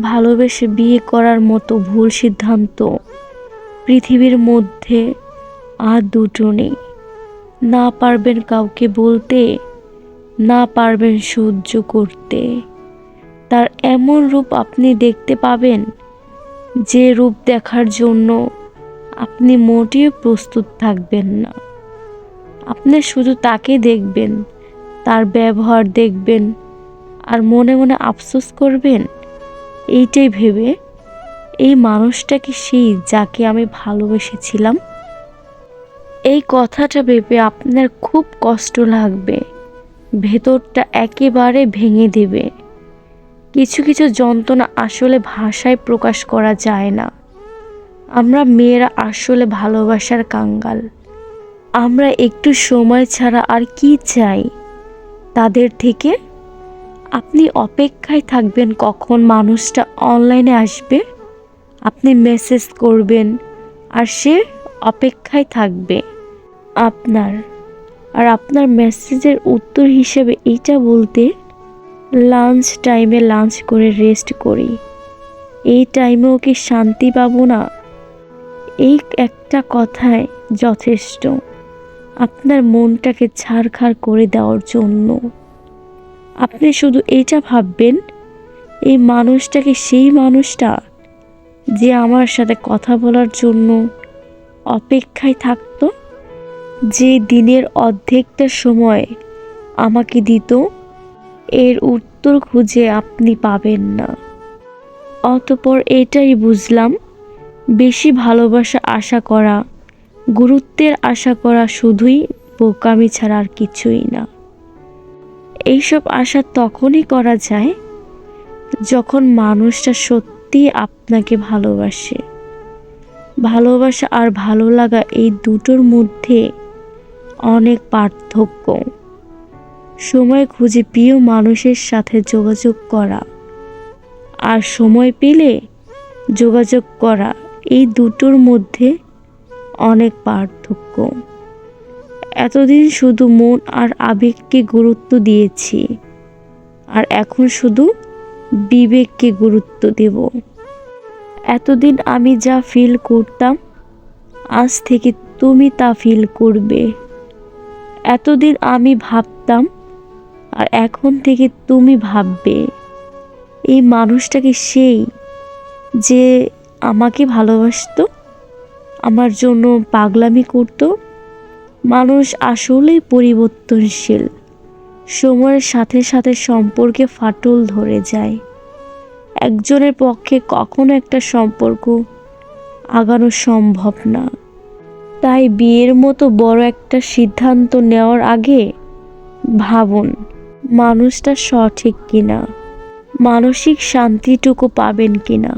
ভালোবেসে বিয়ে করার মতো ভুল সিদ্ধান্ত পৃথিবীর মধ্যে আর দুটো নেই। না পারবেন কাউকে বলতে, না পারবেন সহ্য করতে। তার এমন রূপ আপনি দেখতে পাবেন, যে রূপ দেখার জন্য আপনি মোটেও প্রস্তুত থাকবেন না। আপনি শুধু তাকে দেখবেন, তার ব্যবহার দেখবেন, আর মনে মনে আফসোস করবেন, এইটাই ভেবে, এই মানুষটা কি সেই যাকে আমি ভালোবেসেছিলাম? এই কথাটা ভেবে আপনার খুব কষ্ট লাগবে, ভেতরটা একেবারে ভেঙে দেবে। কিছু কিছু যন্ত্রণা আসলে ভাষায় প্রকাশ করা যায় না। আমরা মেয়েরা আসলে ভালোবাসার কাঙ্গাল। আমরা একটু সময় ছাড়া আর কি চাই তাদের থেকে? আপনি অপেক্ষায় থাকবেন কখন মানুষটা অনলাইনে আসবে, আপনি মেসেজ করবেন, আর সে অপেক্ষায় থাকবে আপনার। আর আপনার মেসেজের উত্তর হিসেবে এইটা বলতে, লাঞ্চ টাইমে লাঞ্চ করে রেস্ট করি, এই টাইমেও কি শান্তি পাবো না? এই একটা কথায় যথেষ্ট আপনার মনটাকে ছারখার করে দেওয়ার জন্য। আপনি শুধু এইটা ভাববেন, এই মানুষটাকে সেই মানুষটা যে আমার সাথে কথা বলার জন্য অপেক্ষায় থাকতো, যে দিনের অর্ধেকটা সময় আমাকে দিত। এর উত্তর খুঁজে আপনি পাবেন না। অতঃপর এটাই বুঝলাম, বেশি ভালোবাসা আশা করা, গুরুত্বের আশা করা শুধুই বোকামি ছাড়া আর কিছুই না। এইসব আশা তখনই করা যায় যখন মানুষটা সত্যি আপনাকে ভালোবাসে। ভালোবাসা আর ভালো লাগা এই দুটোর মধ্যে অনেক পার্থক্য। সময় খুঁজে প্রিয় মানুষের সাথে যোগাযোগ করা আর সময় পেলে যোগাযোগ করা, এই দুটোর মধ্যে অনেক পার্থক্য। এতদিন শুধু মন আর আবেগকে গুরুত্ব দিয়েছি, আর এখন শুধু বিবেককে গুরুত্ব দেব। এতদিন আমি যা ফিল করতাম, আজ থেকে তুমি তা ফিল করবে। এতদিন আমি ভাবতাম, আর এখন থেকে তুমি ভাববে। এই মানুষটাকে সেই যে আমাকে ভালোবাসতো, আমার জন্য পাগলামি করত। মানুষ আসলেই পরিবর্তনশীল। সময়ের সাথে সাথে সম্পর্কে ফাটল ধরে যায়। একজনের পক্ষে কখনো একটা সম্পর্ক আগানো সম্ভব না। তাই বিয়ের মতো বড় একটা সিদ্ধান্ত নেওয়ার আগে ভাবুন, মানুষটা সঠিক কিনা, মানসিক শান্তিটুকু পাবেন কিনা।